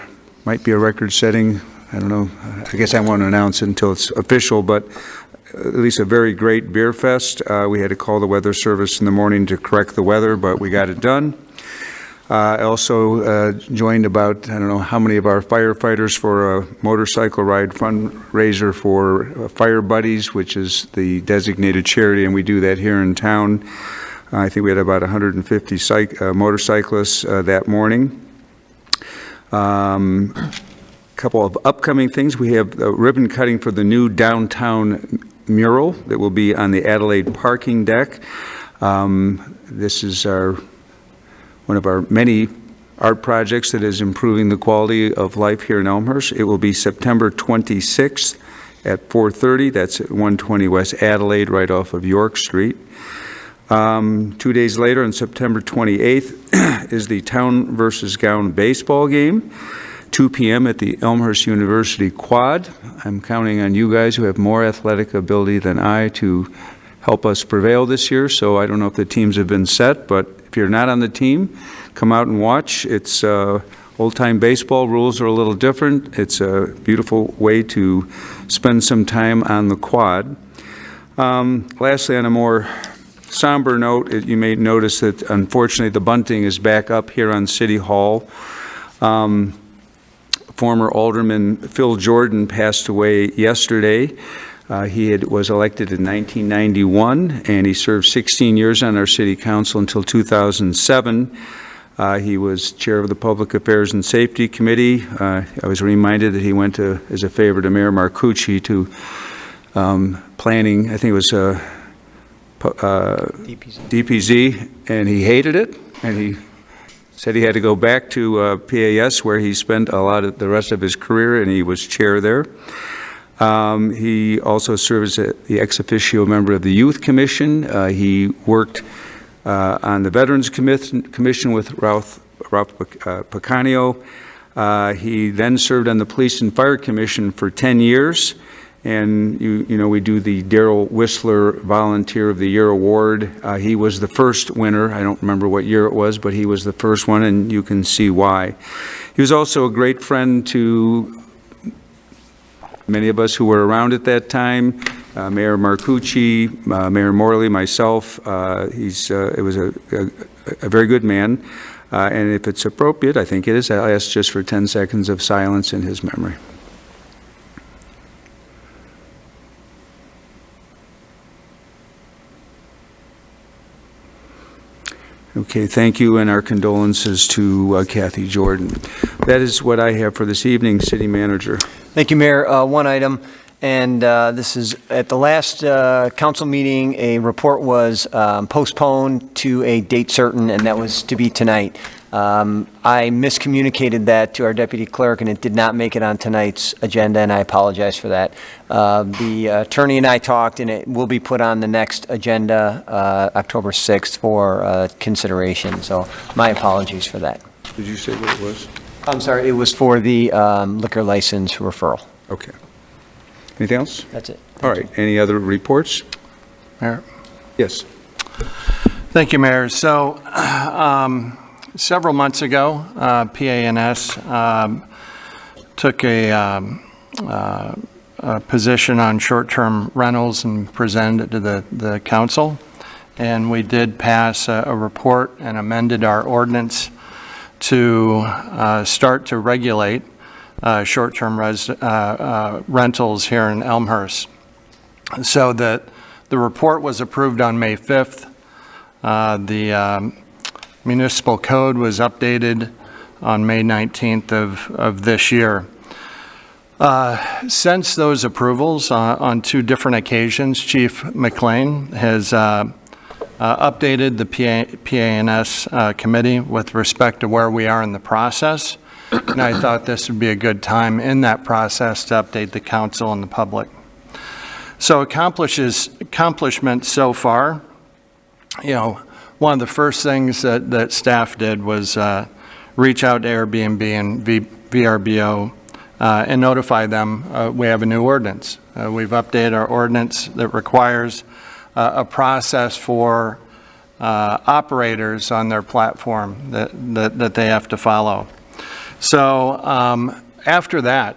might be a record-setting, I don't know, I guess I won't announce it until it's official, but at least a very great beer fest. We had to call the weather service in the morning to correct the weather, but we got it done. I also joined about, I don't know how many of our firefighters for a motorcycle ride fundraiser for Fire Buddies, which is the designated charity, and we do that here in town. I think we had about 150 motorcyclists that morning. Couple of upcoming things. We have ribbon cutting for the new downtown mural that will be on the Adelaide parking deck. This is one of our many art projects that is improving the quality of life here in Elmhurst. It will be September 26th at 4:30. That's at 120 West Adelaide, right off of York Street. 2 days later, on September 28th, is the Town versus Gown baseball game, 2 p.m. at the Elmhurst University Quad. I'm counting on you guys who have more athletic ability than I to help us prevail this year, so I don't know if the teams have been set, but if you're not on the team, come out and watch. It's old-time baseball. Rules are a little different. It's a beautiful way to spend some time on the quad. Lastly, on a more somber note, you may notice that unfortunately the bunting is back up here on City Hall. Former Alderman Phil Jordan passed away yesterday. He was elected in 1991, and he served 16 years on our City Council until 2007. He was chair of the Public Affairs and Safety Committee. I was reminded that he went to, as a favor to Mayor Marcucci, to planning, I think it was DPZ, and he hated it, and he said he had to go back to PAS, where he spent a lot of the rest of his career, and he was chair there. He also serves as the ex officio member of the Youth Commission. He worked on the Veterans Commission with Ralph Picanio. He then served on the Police and Fire Commission for 10 years. And, you know, we do the Darrell Whistler Volunteer of the Year Award. He was the first winner. I don't remember what year it was, but he was the first one, and you can see why. He was also a great friend to many of us who were around at that time, Mayor Marcucci, Mayor Morley, myself. It was a very good man. And if it's appropriate, I think it is, I'll ask just for 10 seconds of silence in his memory. Okay, thank you, and our condolences to Kathy Jordan. That is what I have for this evening, City Manager. Thank you, Mayor. One item, and this is at the last council meeting, a report was postponed to a date certain, and that was to be tonight. I miscommunicated that to our deputy clerk, and it did not make it on tonight's agenda, and I apologize for that. The attorney and I talked, and it will be put on the next agenda, October 6th, for consideration. So my apologies for that. Did you say what it was? I'm sorry, it was for the liquor license referral. Okay. Anything else? That's it. All right. Any other reports? Mayor? Yes. Thank you, Mayor. So, several months ago, PANS took a position on short-term rentals and presented it to the council, and we did pass a report and amended our ordinance to start to regulate short-term rentals here in Elmhurst. So that the report was approved on May 5th. The municipal code was updated on May 19th of this year. Since those approvals on two different occasions, Chief McLean has updated the PANS committee with respect to where we are in the process. And I thought this would be a good time in that process to update the council and the public. So accomplishments so far, you know, one of the first things that staff did was reach out to Airbnb and VRBO and notify them we have a new ordinance. We've updated our ordinance that requires a process for operators on their platform that they have to follow. So after that,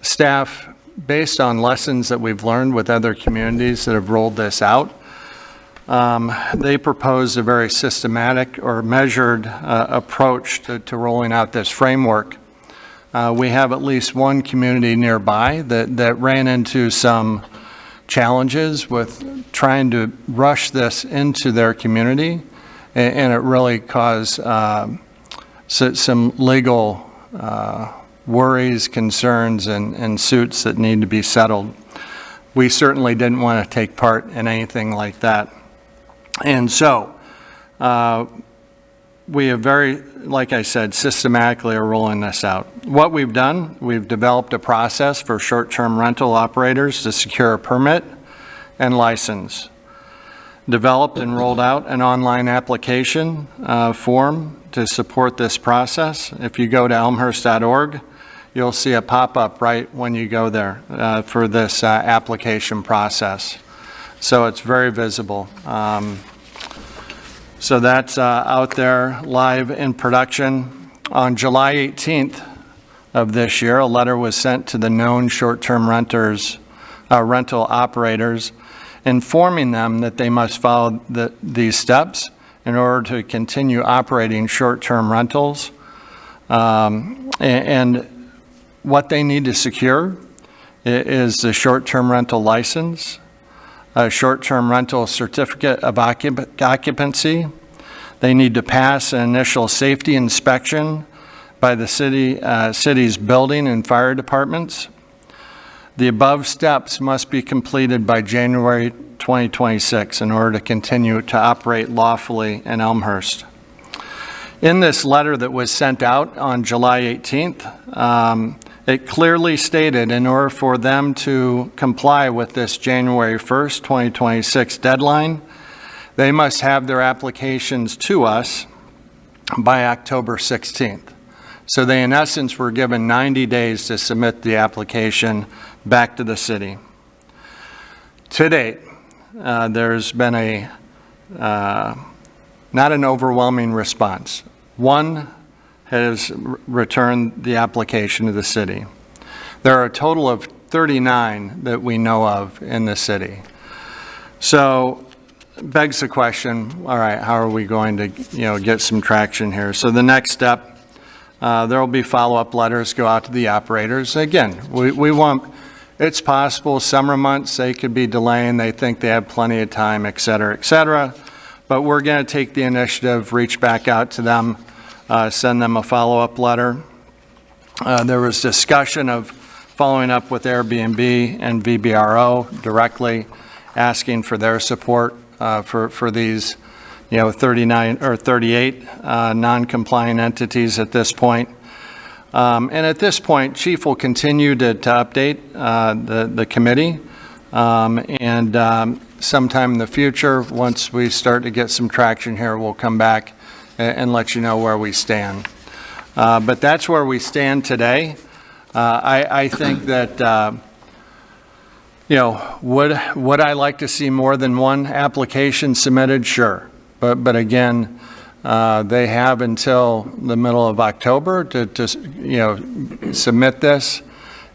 staff, based on lessons that we've learned with other communities that have rolled this out, they proposed a very systematic or measured approach to rolling out this framework. We have at least one community nearby that ran into some challenges with trying to rush this into their community, and it really caused some legal worries, concerns, and suits that need to be settled. we certainly didn't want to take part in anything like that. And so, we have like I said, systematically are rolling this out. What we've done, we've developed a process for short-term rental operators to secure a permit and license. Developed and rolled out an online application form to support this process. If you go to elmhurst.org, you'll see a pop-up right when you go there for this application process. So it's very visible. So that's out there live in production. On July 18th of this year, a letter was sent to the known short-term rental operators, informing them that they must follow these steps in order to continue operating short-term rentals. And what they need to secure is the short-term rental license, a short-term rental certificate of occupancy. They need to pass an initial safety inspection by the city's building and fire departments. The above steps must be completed by January 2026 in order to continue to operate lawfully in Elmhurst. In this letter that was sent out on July 18th, it clearly stated in order for them to comply with this January 1st, 2026 deadline, they must have their applications to us by October 16th. So they, in essence, were given 90 days to submit the application back to the city. To date, there's been not an overwhelming response. One has returned the application to the city. There are a total of 39 that we know of in the city. So begs the question, all right, how are we going to get some traction here? So the next step, there will be follow-up letters go out to the operators. Again, we want, it's possible summer months they could be delaying, they think they have plenty of time, et cetera, but we're going to take the initiative, reach back out to them, send them a follow-up letter. There was discussion of following up with Airbnb and VBRO directly, asking for their support for these 39 or 38 non-compliant entities at this point. And at this point, Chief will continue to update the committee. And sometime in the future, once we start to get some traction here, we'll come back and let you know where we stand. But that's where we stand today. I think that, would I like to see more than one application submitted? Sure. But again, they have until the middle of October to submit this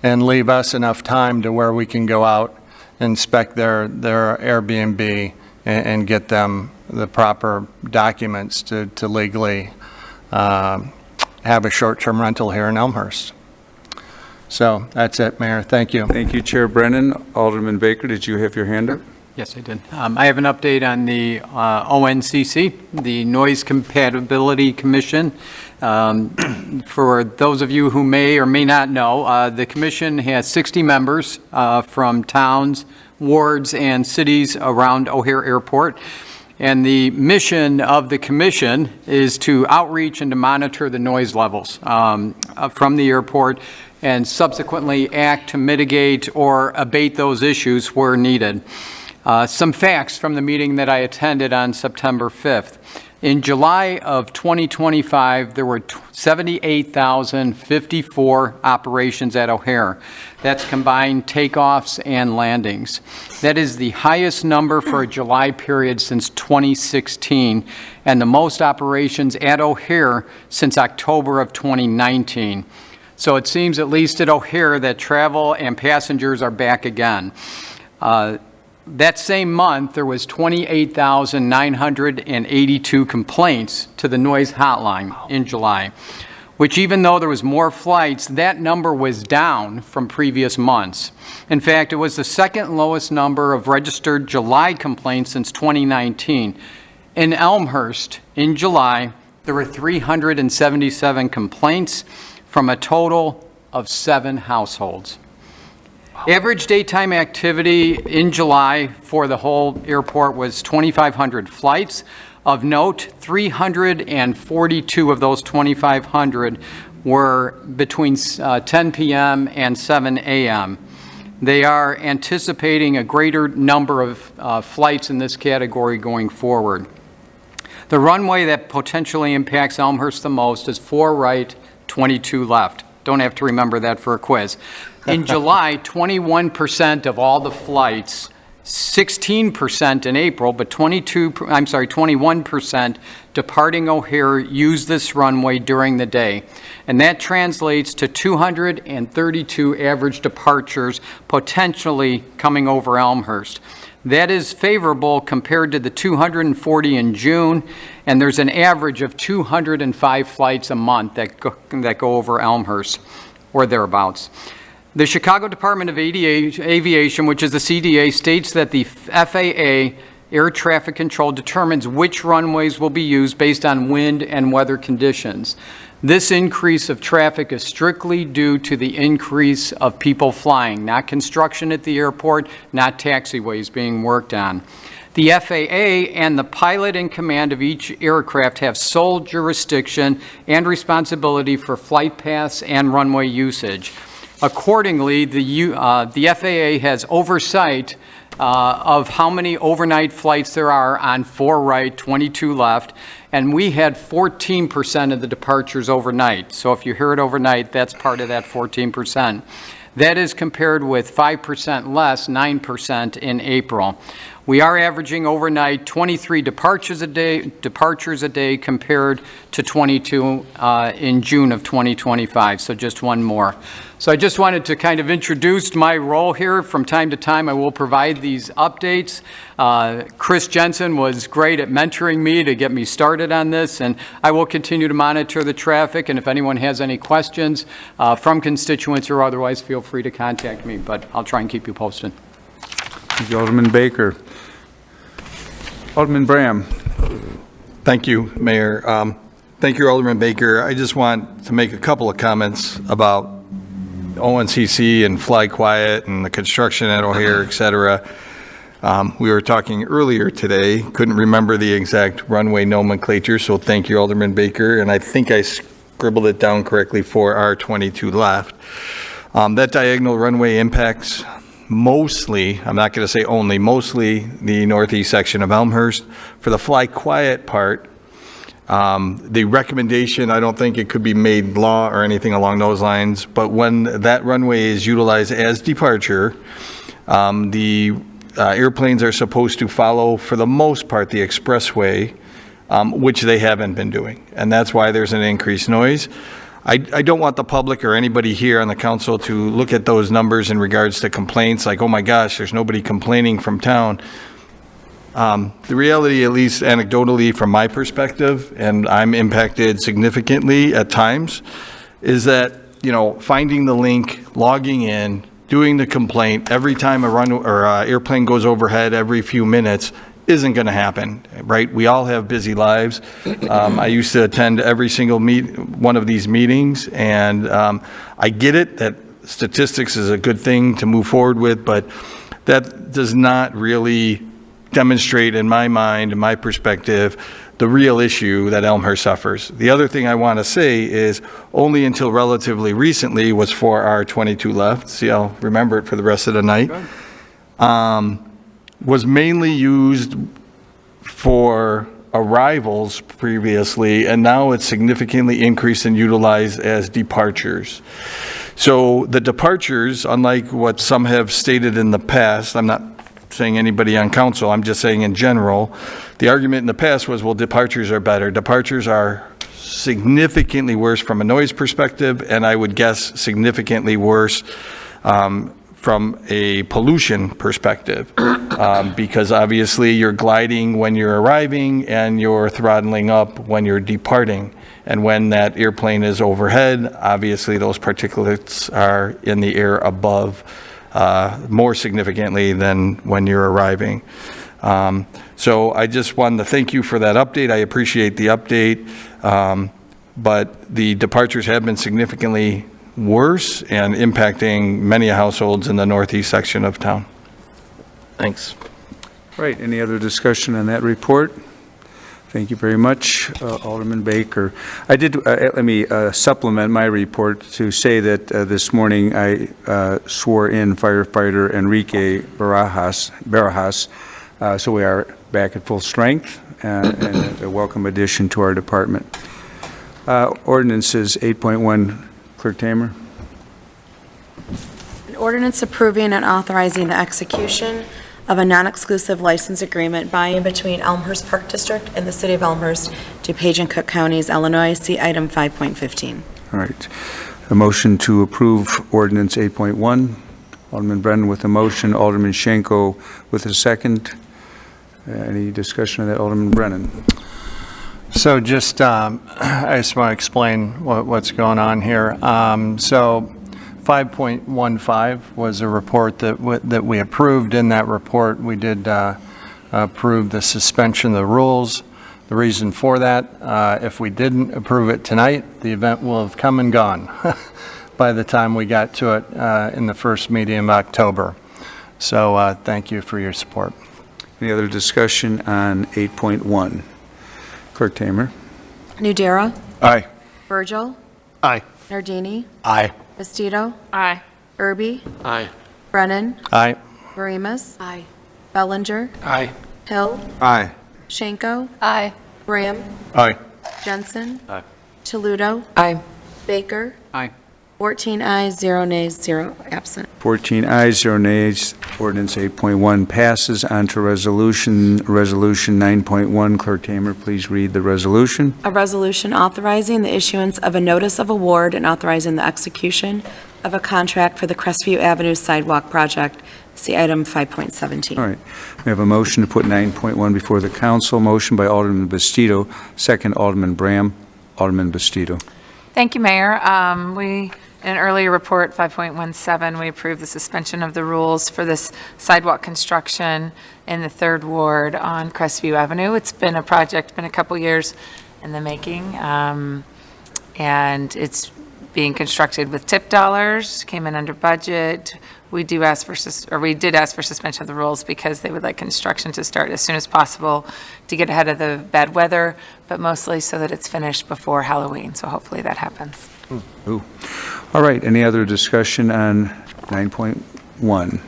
and leave us enough time to where we can go out, inspect their Airbnb and get them the proper documents to legally have a short-term rental here in Elmhurst. So that's it, Mayor. Thank you. Thank you, Chair Brennan. Alderman Baker, did you have your hand up? Yes, I did. I have an update on the ONCC, the Noise Compatibility Commission. For those of you who may or may not know, the commission has 60 members from towns, wards, and cities around O'Hare Airport. And the mission of the commission is to outreach and to monitor the noise levels from the airport and subsequently act to mitigate or abate those issues where needed. Some facts from the meeting that I attended on September 5th. In July of 2025, there were 78,054 operations at O'Hare. That's combined takeoffs and landings. That is the highest number for a July period since 2016, and the most operations at O'Hare since October of 2019. So it seems, at least at O'Hare, that travel and passengers are back again. That same month, there was 28,982 complaints to the noise hotline in July, which, even though there was more flights, that number was down from previous months. In fact, it was the second lowest number of registered July complaints since 2019. In Elmhurst, in July, there were 377 complaints from a total of 7 households. Average daytime activity in July for the whole airport was 2,500 flights. Of note, 342 of those 2,500 were between 10 p.m. and 7 a.m. They are anticipating a greater number of flights in this category going forward. The runway that potentially impacts Elmhurst the most is 4 right, 22 left. Don't have to remember that for a quiz. In July, 21% of all the flights, 16% in April, but 21% departing O'Hare use this runway during the day. And that translates to 232 average departures potentially coming over Elmhurst. That is favorable compared to the 240 in June, and there's an average of 205 flights a month that go over Elmhurst or thereabouts. The Chicago Department of Aviation, which is the CDA, states that the FAA air traffic control determines which runways will be used based on wind and weather conditions. This increase of traffic is strictly due to the increase of people flying, not construction at the airport, not taxiways being worked on. The FAA and the pilot in command of each aircraft have sole jurisdiction and responsibility for flight paths and runway usage. Accordingly, the FAA has oversight of how many overnight flights there are on 4 right, 22 left, and we had 14% of the departures overnight. So if you hear it overnight, that's part of that 14%. That is compared with 5% less, 9% in April. We are averaging overnight 23 departures a day compared to 22 in June of 2025, so just one more. So I just wanted to kind of introduce my role here. From time to time, I will provide these updates. Chris Jensen was great at mentoring me to get me started on this, and I will continue to monitor the traffic, and if anyone has any questions from constituents or otherwise, feel free to contact me, but I'll try and keep you posted. Thank you, Alderman Baker. Alderman Bram. Thank you, Mayor. Thank you, Alderman Baker. I just want to make a couple of comments about ONCC and Fly Quiet and the construction at O'Hare, et cetera. We were talking earlier today, couldn't remember the exact runway nomenclature, so thank you, Alderman Baker, and I think I scribbled it down correctly for R22 left. That diagonal runway impacts mostly, I'm not going to say only, mostly the northeast section of Elmhurst. For the Fly Quiet part, the recommendation, I don't think it could be made law or anything along those lines, but when that runway is utilized as departure, the airplanes are supposed to follow, for the most part, the expressway, which they haven't been doing. And that's why there's an increased noise. I don't want the public or anybody here on the council to look at those numbers in regards to complaints like, oh my gosh, there's nobody complaining from town. The reality, at least anecdotally from my perspective, and I'm impacted significantly at times, is that, you know, finding the link, logging in, doing the complaint every time a airplane goes overhead every few minutes isn't going to happen, right? We all have busy lives. I used to attend every single one of these meetings, and I get it that statistics is a good thing to move forward with, but that does not really demonstrate, in my mind, in my perspective, the real issue that Elmhurst suffers. The other thing I want to say is only until relatively recently was 4R22 left. See, I'll remember it for the rest of the night. Was mainly used for arrivals previously, and now it's significantly increased and utilized as departures. So the departures, unlike what some have stated in the past, I'm not saying anybody on council, I'm just saying in general, the argument in the past was, well, departures are better. Departures are significantly worse from a noise perspective, and I would guess significantly worse from a pollution perspective, because obviously you're gliding when you're arriving and you're throttling up when you're departing. And when that airplane is overhead, obviously those particulates are in the air above more significantly than when you're arriving. So I just wanted to thank you for that update. I appreciate the update, but the departures have been significantly worse and impacting many households in the northeast section of town. Thanks. Right, any other discussion on that report? Thank you very much, Alderman Baker. I did, let me supplement my report to say that this morning I swore in firefighter Enrique Barajas, so we are back at full strength, and a welcome addition to our department. Ordinances 8.1, Clerk Tamer. An ordinance approving and authorizing the execution of a non-exclusive license agreement by and between Elmhurst Park District and the City of Elmhurst, DuPage and Cook Counties, Illinois. See item 5.15. All right. A motion to approve Ordinance 8.1. Alderman Brennan with a motion, Alderman Schenko with a second. Any discussion of that, Alderman Brennan? So just, I just want to explain what's going on here. So 5.15 was a report that we approved. In that report, we did approve the suspension of the rules. The reason for that, if we didn't approve it tonight, the event will have come and gone by the time we got to it in the first meeting of October. So thank you for your support. Any other discussion on 8.1? Clerk Tamer. Nudera. Aye. Virgil. Aye. Nardini. Aye. Bastido. Aye. Irby. Aye. Brennan. Aye. Varimas. Aye. Bellinger. Aye. Hill. Aye. Schenko. Aye. Graham. Aye. Jensen. Aye. Toledo. Aye. Baker. Aye. 14 ayes, 0 nays, 0 absent. 14 ayes, 0 nays. Ordinance 8.1 passes. On to Resolution 9.1. Clerk Tamer, please read the resolution. A resolution authorizing the issuance of a notice of award and authorizing the execution of a contract for the Crestview Avenue Sidewalk Project. See item 5.17. All right. We have a motion to put 9.1 before the council. Motion by Alderman Bastido, second Alderman Bram. Alderman Bastido. Thank you, Mayor. In an earlier report, 5.17, we approved the suspension of the rules for this sidewalk construction in the 3rd Ward on Crestview Avenue. It's been a project, been a couple years in the making, and it's being constructed with tip dollars, came in under budget. We did ask for suspension of the rules because they would like construction to start as soon as possible to get ahead of the bad weather, but mostly so that it's finished before Halloween. So hopefully that happens. Ooh. All right. Any other discussion on 9.1?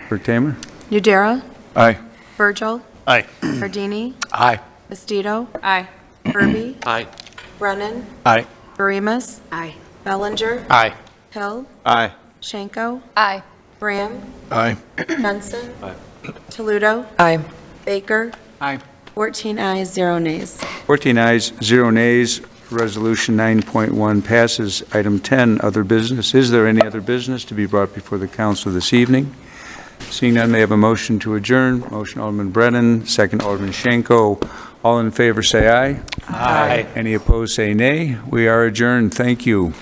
Clerk Tamer? Nudera. Aye. Virgil. Aye. Nardini. Aye. Bastido. Aye. Irby. Aye. Brennan. Aye. Varimas. Aye. Bellinger. Aye. Hill. Aye. Schenko. Aye. Graham. Aye. Jensen. Toledo. Aye. Baker. Aye. 14 ayes, 0 nays. 14 ayes, 0 nays. Resolution 9.1 passes. Item 10, other business. Is there any other business to be brought before the council this evening? Seeing none, may I have a motion to adjourn. Motion, Alderman Brennan, second, Alderman Schenko. All in favor, say aye. Aye. Any opposed, say nay. We are adjourned. Thank you.